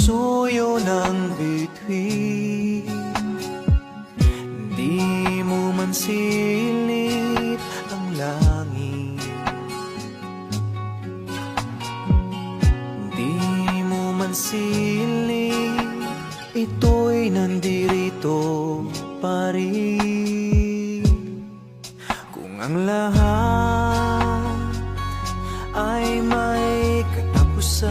suyo ng bituin. Di mo man silip ang langit, di mo man silip, ito'y nandirito pa rin. Kung ang lahat ay may katapusan,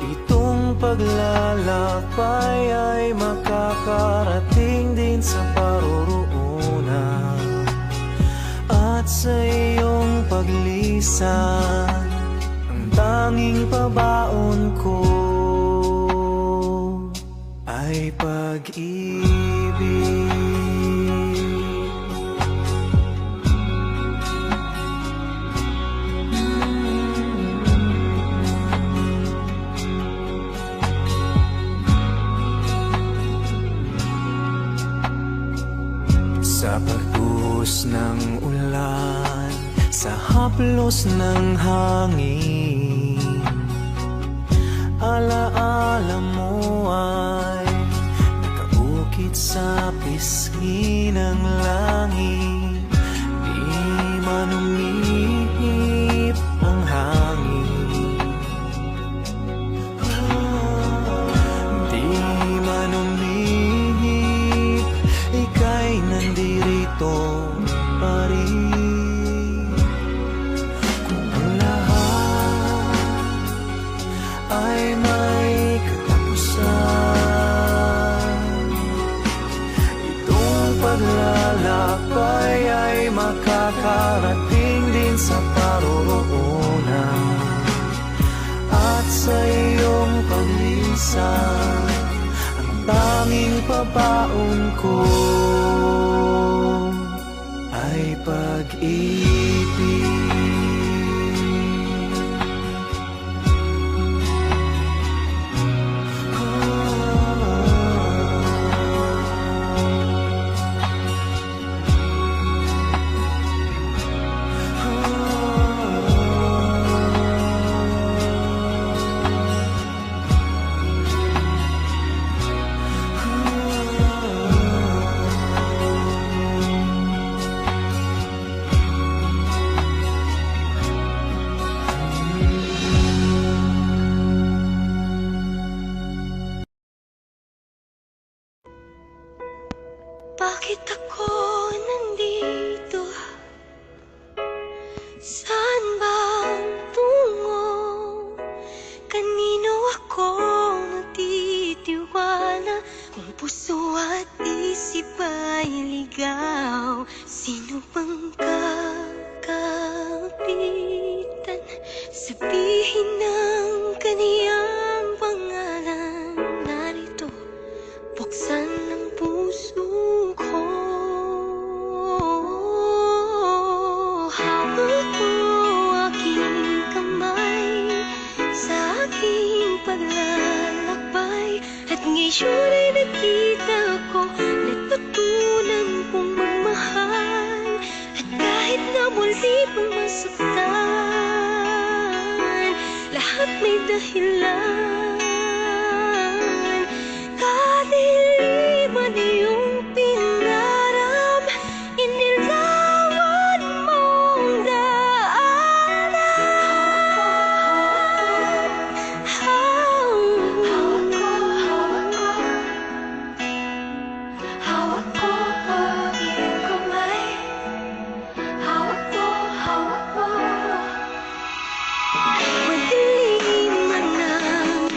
itong paglalakbay ay makakarating din sa paroroonan. At sa iyong paglisan, ang tanging pabaon ko ay pag-ibig. Sa pagbuhos ng ulan, sa haplos ng hangin, alaala mo ay nakaukit sa pisngi ng langit. Di man umihip ang hangin, di man umihip, ika'y nandirito pa rin. Kung ang lahat ay may katapusan, itong paglalakbay ay makakarating din sa paroroonan. At sa iyong paglisan, ang tanging pabaon ko ay pag-ibig. Bakit ako nandito? Saan ba ang tungo? Kanino ako magtitiwala? Kung puso at isip ay ligaw, sino bang kakapitan? Sabihin ng kaniyang pangalan, narito, buksan ng puso ko. Hawak mo aking kamay sa aking paglalakbay, at ngayon ay nakita ko, natutunan kong magmahal. At kahit na muli pang masaktan, lahat may dahilan. Kadiliman iyong pinaram, inilawan mong daanan. Hawak ko ang iyong kamay, hawak ko. Madilim man ang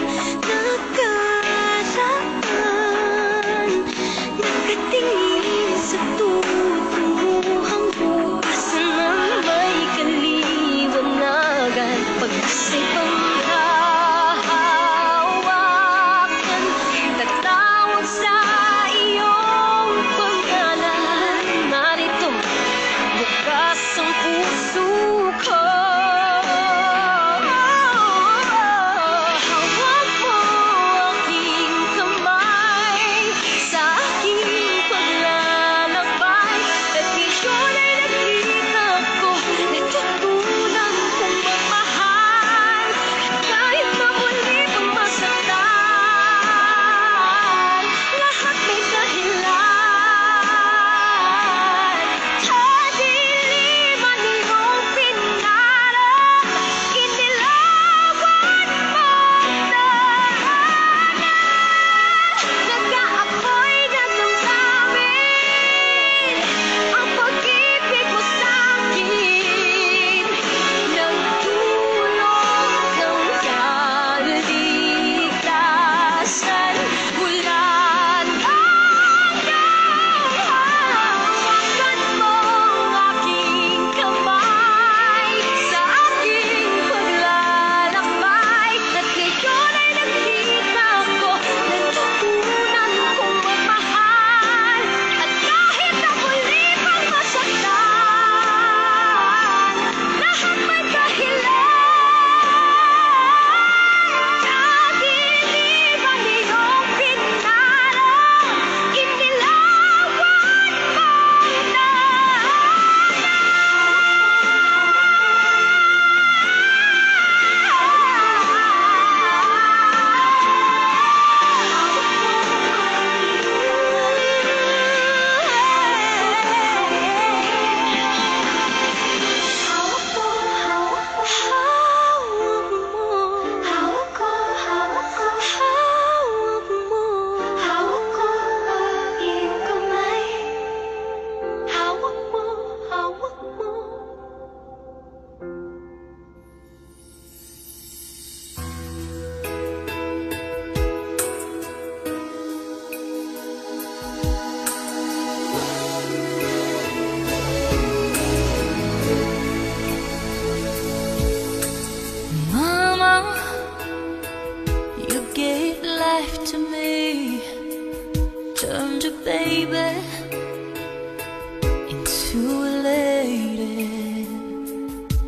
baby, into a lady.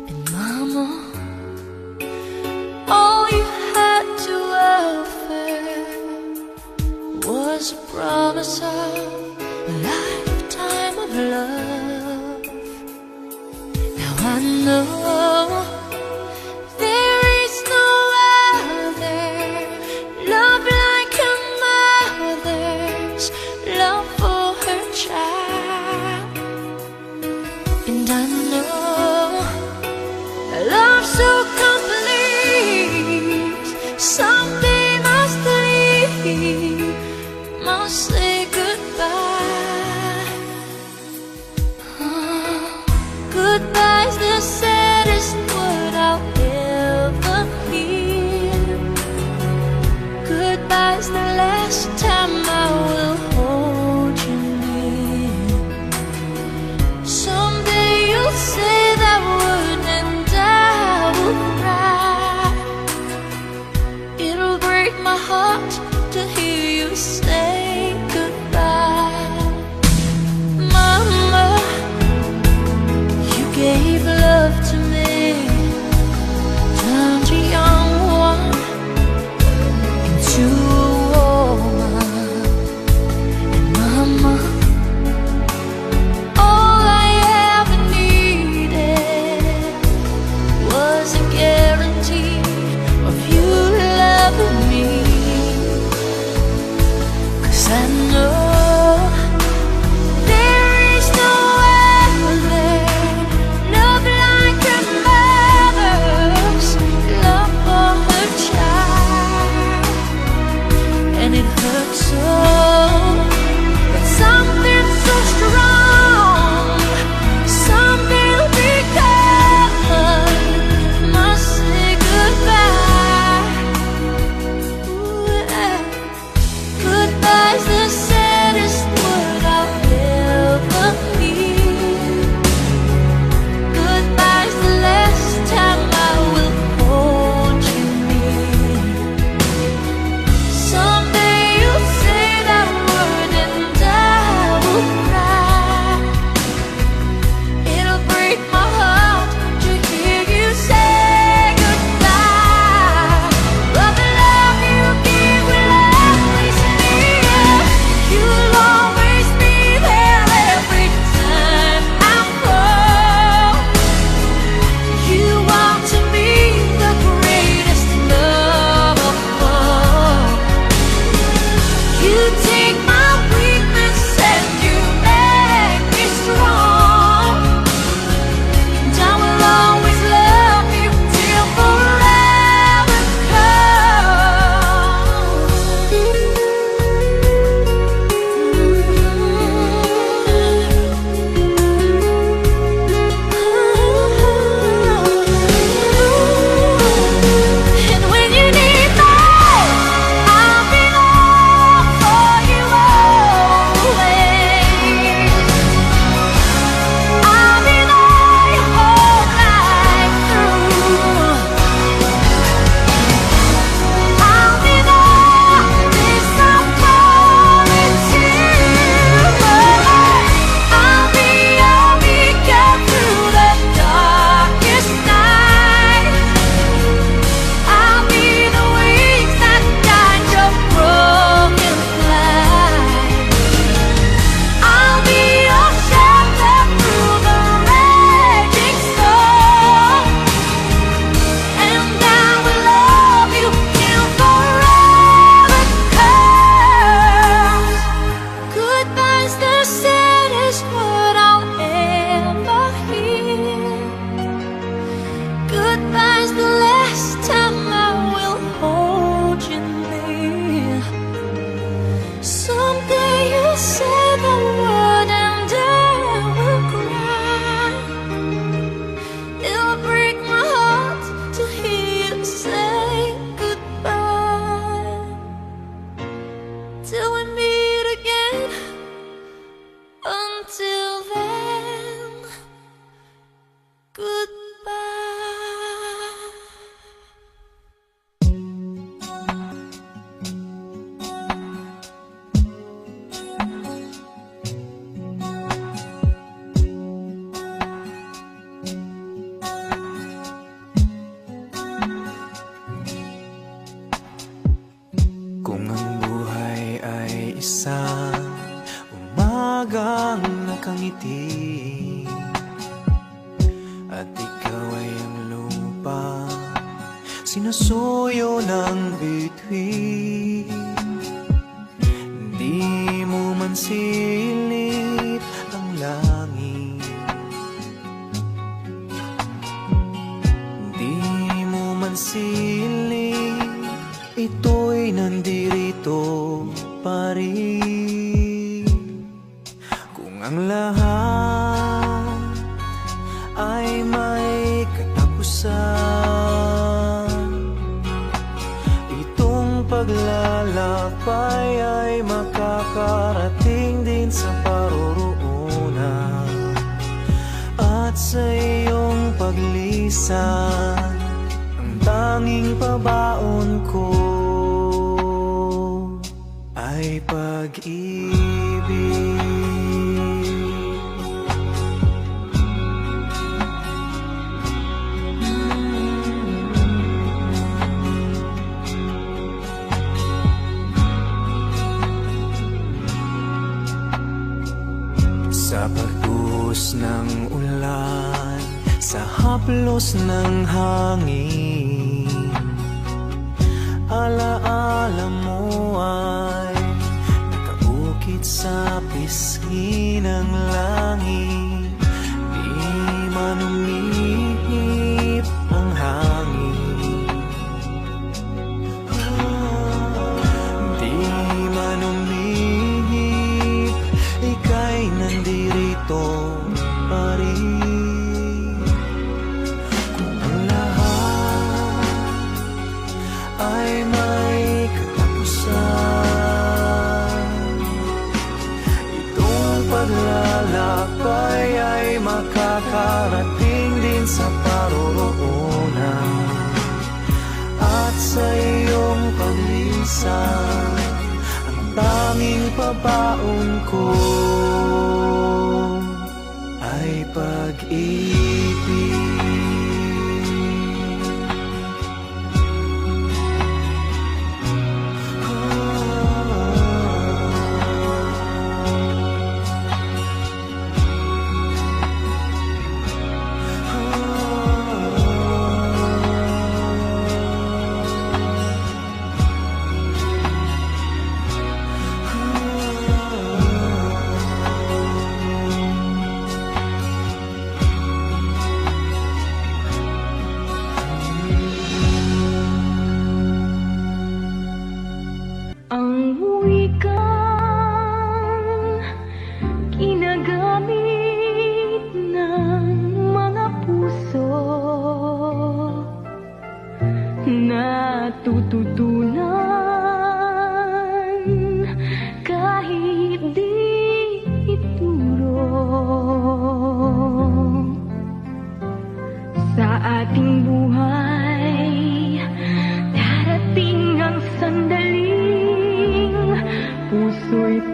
And mama, all you had to offer was a promise of a lifetime of love. Now I know there is no other love like a mother's love for her child. And I know a love so complete someday must leave, must say goodbye. Goodbye's the saddest word I'll ever hear. Goodbye's the last time I will hold you near. Someday you'll say that word and I will cry. It'll break my heart to hear you say goodbye. Mama, you gave love to me, turned a young one into a woman. And mama, all I ever needed was a guarantee of you loving me. isang umagang nakangiti, at ikaw ay ang lupa sinusuyo ng bituin. Di mo man silip ang langit, di mo man silip, ito'y nandirito pa rin. Kung ang lahat ay may katapusan, itong paglalakbay ay makakarating din sa paroroonan. At sa iyong paglisan, ang tanging pabaon ko ay pag-ibig. Sa pagbuhos ng ulan, sa haplos ng hangin, alaala mo ay nakaukit sa pisngi ng langit. Di man umihip ang hangin, di man umihip, ika'y nandirito pa rin. Kung ang lahat ay may katapusan, itong paglalakbay ay makakarating din sa paroroonan. At sa iyong paglisan, ang tanging pabaon ko ay pag-ibig. Ang wikang ginagamit ng mga puso, natututunan kahit di ituro. Sa ating buhay, darating ang sandaling puso'y